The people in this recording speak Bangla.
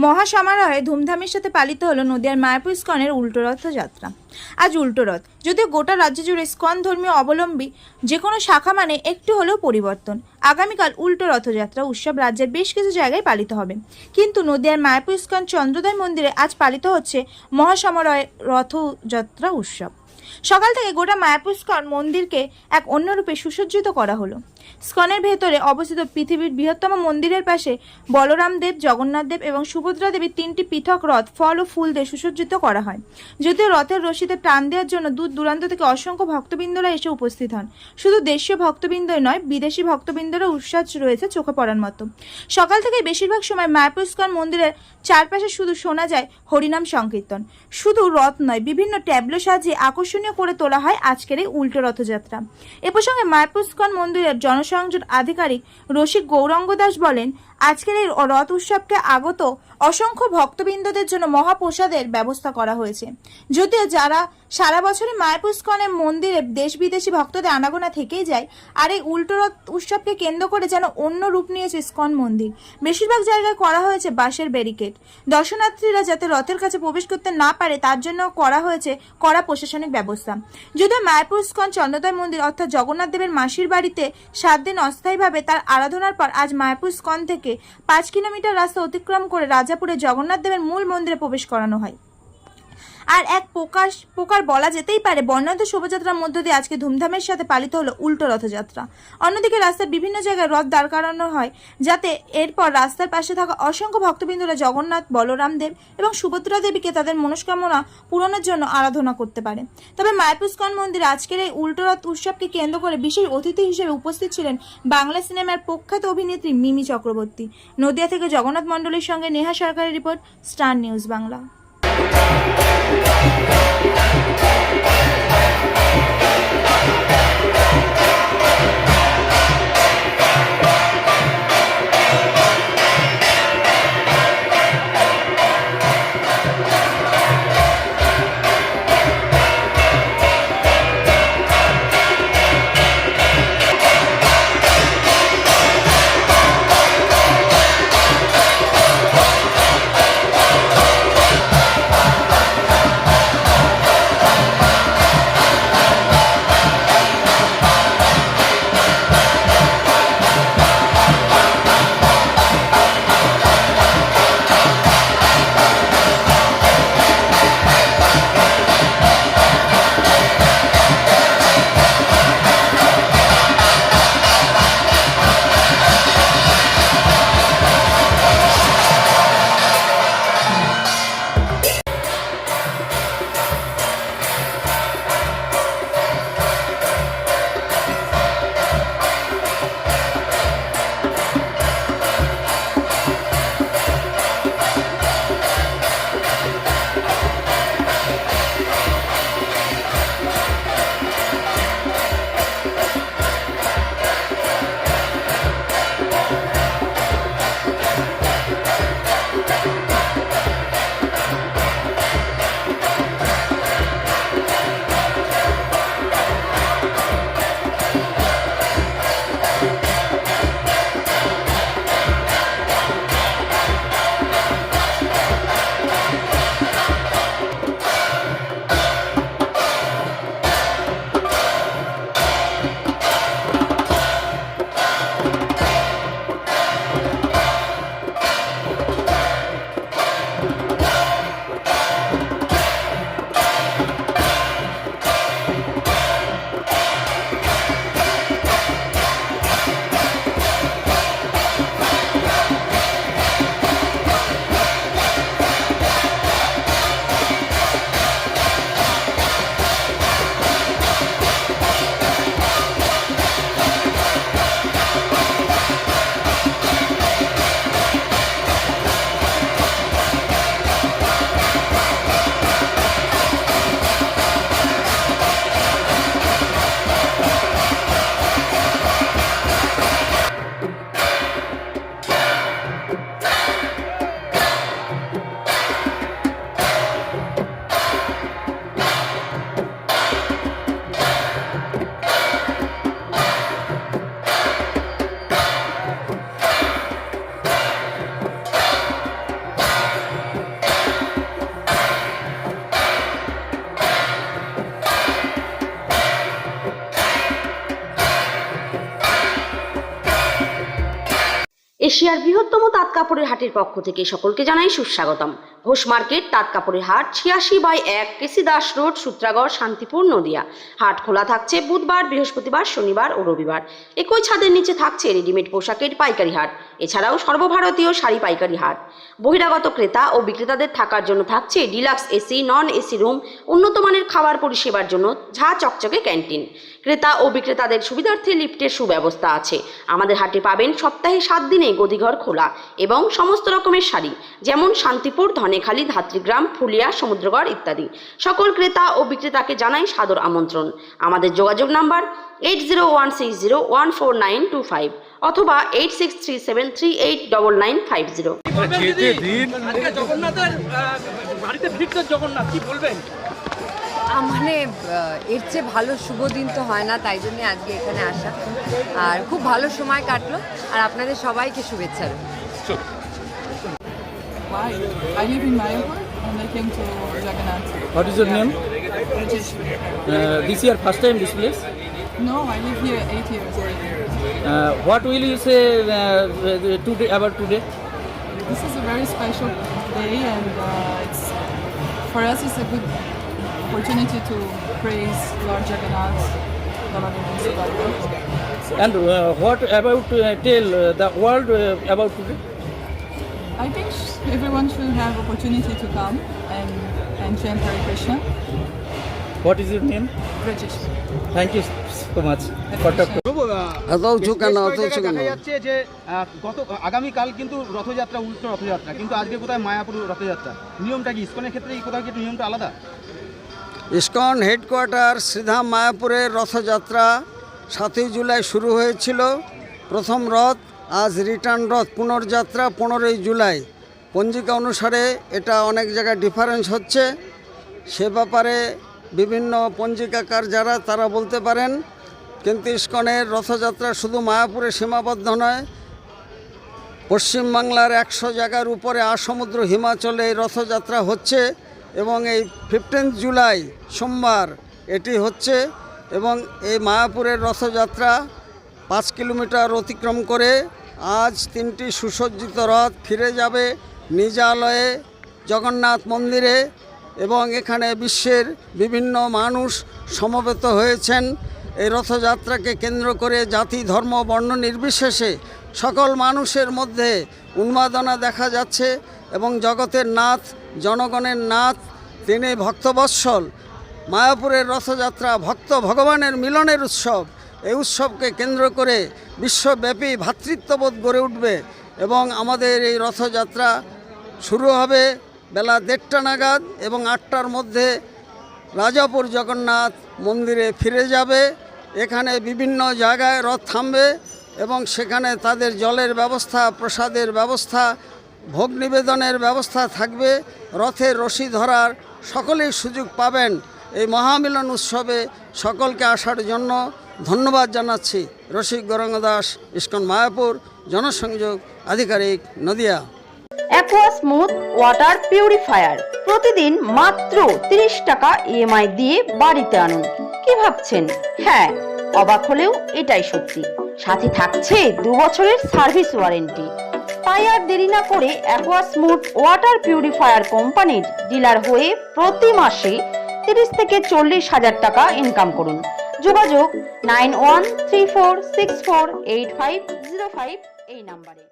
মহাসমারোহে ধুমধামের সাথে পালিত হলো নদিয়ার মায়াপুর ইস্কনের উল্টো রথযাত্রা। আজ উল্টো রথ, যদিও গোটা রাজ্য জুড়ে ইস্কন ধর্মীয় অবলম্বী যে কোনো শাখা মানে একটু হলেও পরিবর্তন। আগামীকাল উল্টো রথযাত্রা উৎসব রাজ্যের বেশ কিছু জায়গায় পালিত হবে, কিন্তু নদিয়ার মায়াপুর ইস্কন চন্দ্রোদয় মন্দিরে আজ পালিত হচ্ছে মহাসমারোহে রথযাত্রা উৎসব। সকাল থেকে গোটা মায়াপুর ইস্কন মন্দিরকে এক অন্যরূপে সুসজ্জিত করা হলো। ইস্কনের ভেতরে অবস্থিত পৃথিবীর বৃহত্তম মন্দিরের পাশে বলরাম দেব, জগন্নাথ দেব এবং সুভদ্রা দেবীর তিনটি পৃথক রথ ফল ও ফুল দিয়ে সুসজ্জিত করা হয়। যদিও রথের রশিতে প্রাণ দেওয়ার জন্য দূর দূরান্ত থেকে অসংখ্য ভক্তবৃন্দরা এসে উপস্থিত হন। শুধু দেশীয় ভক্তবৃন্দই নয়, বিদেশি ভক্তবৃন্দরও উৎসাহ রয়েছে চোখে পড়ার মতো। সকাল থেকে বেশিরভাগ সময় মায়াপুর ইস্কন মন্দিরের চারপাশে শুধু শোনা যায় হরিনাম সংকীর্তন। শুধু রথ নয়, বিভিন্ন ট্যাবলো সাজিয়ে আকর্ষণীয় করে তোলা হয় আজকের এই উল্টো রথযাত্রা। এ প্রসঙ্গে মায়াপুর ইস্কন মন্দিরের জনসংযোগ আধিকারিক রসিক গৌরাঙ্গ দাস বলেন, আজকের এই রথ উৎসবকে আগত অসংখ্য ভক্তবৃন্দদের জন্য মহাপ্রসাদের ব্যবস্থা করা হয়েছে। যদিও যারা সারা বছরই মায়াপুর ইস্কনের মন্দিরে দেশ বিদেশি ভক্তদের আনাগোনা থেকেই যায়, আর এই উল্টো রথ উৎসবকে কেন্দ্র করে যেন অন্য রূপ নিয়েছে ইস্কন মন্দির। বেশিরভাগ জায়গায় করা হয়েছে বাঁশের ব্যারিকেড। দর্শনার্থীরা যাতে রথের কাছে প্রবেশ করতে না পারে তার জন্য করা হয়েছে কড়া প্রশাসনিক ব্যবস্থা। যদিও মায়াপুর ইস্কন চন্দ্রোদয় মন্দির অর্থাৎ জগন্নাথ দেবের মাসির বাড়িতে 7 দিন অস্থায়ীভাবে তার আরাধনার পর আজ মায়াপুর ইস্কন থেকে 5 কিলোমিটার রাস্তা অতিক্রম করে রাজাপুরে জগন্নাথ দেবের মূল মন্দিরে প্রবেশ করানো হয়। আর এক প্রকার বলা যেতেই পারে বর্ণাঢ্য শোভাযাত্রার মধ্য দিয়ে আজকে ধুমধামের সাথে পালিত হলো উল্টো রথযাত্রা। অন্যদিকে রাস্তার বিভিন্ন জায়গায় রথ দাঁড় করানো হয়, যাতে এরপর রাস্তার পাশে থাকা অসংখ্য ভক্তবৃন্দরা জগন্নাথ, বলরাম দেব এবং সুভদ্রা দেবীকে তাদের মনস্কামনা পূরণের জন্য আরাধনা করতে পারে। তবে মায়াপুর ইস্কন মন্দিরে আজকের এই উল্টো রথ উৎসবকে কেন্দ্র করে বিশেষ অতিথি হিসেবে উপস্থিত ছিলেন বাংলা সিনেমার প্রখ্যাত অভিনেত্রী মিমি চক্রবর্তী। নদিয়া থেকে জগন্নাথ মণ্ডলের সঙ্গে নেহা সরকারের রিপোর্ট, স্টার নিউজ বাংলা। এশিয়ার বৃহত্তম তাঁত কাপড়ের হাটের পক্ষ থেকে সকলকে জানাই সুস্বাগতম। ঘোষ মার্কেট তাঁত কাপড়ের হাট 86/1 কেসি দাস রোড, সূত্রাগড়, শান্তিপুর, নদিয়া। হাট খোলা থাকছে বুধবার, বৃহস্পতিবার, শনিবার ও রবিবার। একই ছাদের নিচে থাকছে রেডিমেড পোশাকের পাইকারি হাট, এছাড়াও সর্বভারতীয় শাড়ি পাইকারি হাট। বহিরাগত ক্রেতা ও বিক্রেতাদের থাকার জন্য থাকছে deluxe AC, non AC room, উন্নত মানের খাবার পরিষেবার জন্য ঝা চকচকে ক্যান্টিন। ক্রেতা ও বিক্রেতাদের সুবিধার্থে লিফটের সুব্যবস্থা আছে। আমাদের হাটে পাবেন সপ্তাহে 7 দিনে গদিঘর খোলা এবং সমস্ত রকমের শাড়ি, যেমন শান্তিপুর, ধনেখালি, ধাত্রীগ্রাম, ফুলিয়া, সমুদ্রগড় ইত্যাদি। সকল ক্রেতা ও বিক্রেতাকে জানাই সাদর আমন্ত্রণ। আমাদের যোগাযোগ নাম্বার 8016014925 অথবা 8637389950। জগন্নাথের বাড়িতে ফিরতে জগন্নাথ কি বলবেন? মানে এর চেয়ে ভালো শুভ দিন তো হয় না, তাই জন্য আজকে এখানে আসা। আর খুব ভালো সময় কাটলো, আর আপনাদের সবাইকে শুভেচ্ছা রইল। Why? I live in Mayapur and I came to Jagannath. What is your name? British. This year first time this place. No, I live here 8 years already. What will you say today about today? This is a very special day and it's for us it's a good opportunity to praise Lord Jagannath. And what about tell the world about today? I think everyone should have opportunity to come and chant Hare Krishna. What is your name? British. Thank you so much for talking. দেখা যাচ্ছে যে আগামীকাল কিন্তু রথযাত্রা, উল্টো রথযাত্রা, কিন্তু আজকে কোথায় মায়াপুর রথযাত্রা। নিয়মটা কি ইসকনের ক্ষেত্রে কোথাও কি নিয়মটা আলাদা? ইসকন হেডকোয়ার্টার শ্রীধাম মায়াপুরের রথযাত্রা 7ই জুলাই শুরু হয়েছিল। প্রথম রথ, আজ রিটার্ন রথ, পুনর্যাত্রা 15ই জুলাই। পঞ্জিকা অনুসারে এটা অনেক জায়গায় ডিফারেন্স হচ্ছে, সে ব্যাপারে বিভিন্ন পঞ্জিকাকার যারা তারা বলতে পারেন। কিন্তু ইসকনের রথযাত্রা শুধু মায়াপুরে সীমাবদ্ধ নয়, পশ্চিমবাংলার 100 জায়গার উপরে আসমুদ্র হিমাচলে এই রথযাত্রা হচ্ছে এবং এই 15 জুলাই সোমবার এটি হচ্ছে। এবং এই মায়াপুরের রথযাত্রা 5 কিলোমিটার অতিক্রম করে আজ 3টি সুসজ্জিত রথ ফিরে যাবে নিজ আলয়ে জগন্নাথ মন্দিরে। এবং এখানে বিশ্বের বিভিন্ন মানুষ সমবেত হয়েছেন। এই রথযাত্রাকে কেন্দ্র করে জাতি, ধর্ম, বর্ণ নির্বিশেষে সকল মানুষের মধ্যে উন্মাদনা দেখা যাচ্ছে। এবং জগতের নাথ, জনগণের নাথ, তিনি ভক্তবৎসল। মায়াপুরের রথযাত্রা ভক্ত ভগবানের মিলনের উৎসব। এই উৎসবকে কেন্দ্র করে বিশ্বব্যাপী ভ্রাতৃত্ববোধ গড়ে উঠবে এবং আমাদের এই রথযাত্রা শুরু হবে বেলা 1:30 নাগাদ এবং 8টার মধ্যে রাজাপুর জগন্নাথ মন্দিরে ফিরে যাবে। এখানে বিভিন্ন জায়গায় রথ থামবে এবং সেখানে তাদের জলের ব্যবস্থা, প্রসাদের ব্যবস্থা, ভোগ নিবেদনের ব্যবস্থা থাকবে। রথের রশি ধরার সকলেই সুযোগ পাবেন। এই মহামিলন উৎসবে সকলকে আসার জন্য ধন্যবাদ জানাচ্ছি। রসিক গৌরাঙ্গ দাস, ইসকন মায়াপুর, জনসংযোগ আধিকারিক, Nadia. Aqua smooth water purifier প্রতিদিন মাত্র 30 টাকা ইএমআই দিয়ে বাড়িতে আনুন। কি ভাবছেন? হ্যাঁ, অবাক হলেও এটাই সত্যি। সাথে থাকছে 2 বছরের সার্ভিস ওয়ারেন্টি। তাই আর দেরি না করে অ্যাকোয়া স্মুথ ওয়াটার পিউরিফায়ার কোম্পানির ডিলার হয়ে প্রতি মাসে 30 থেকে 40 হাজার টাকা ইনকাম করুন। যোগাযোগ 9134648505 এই নাম্বারে।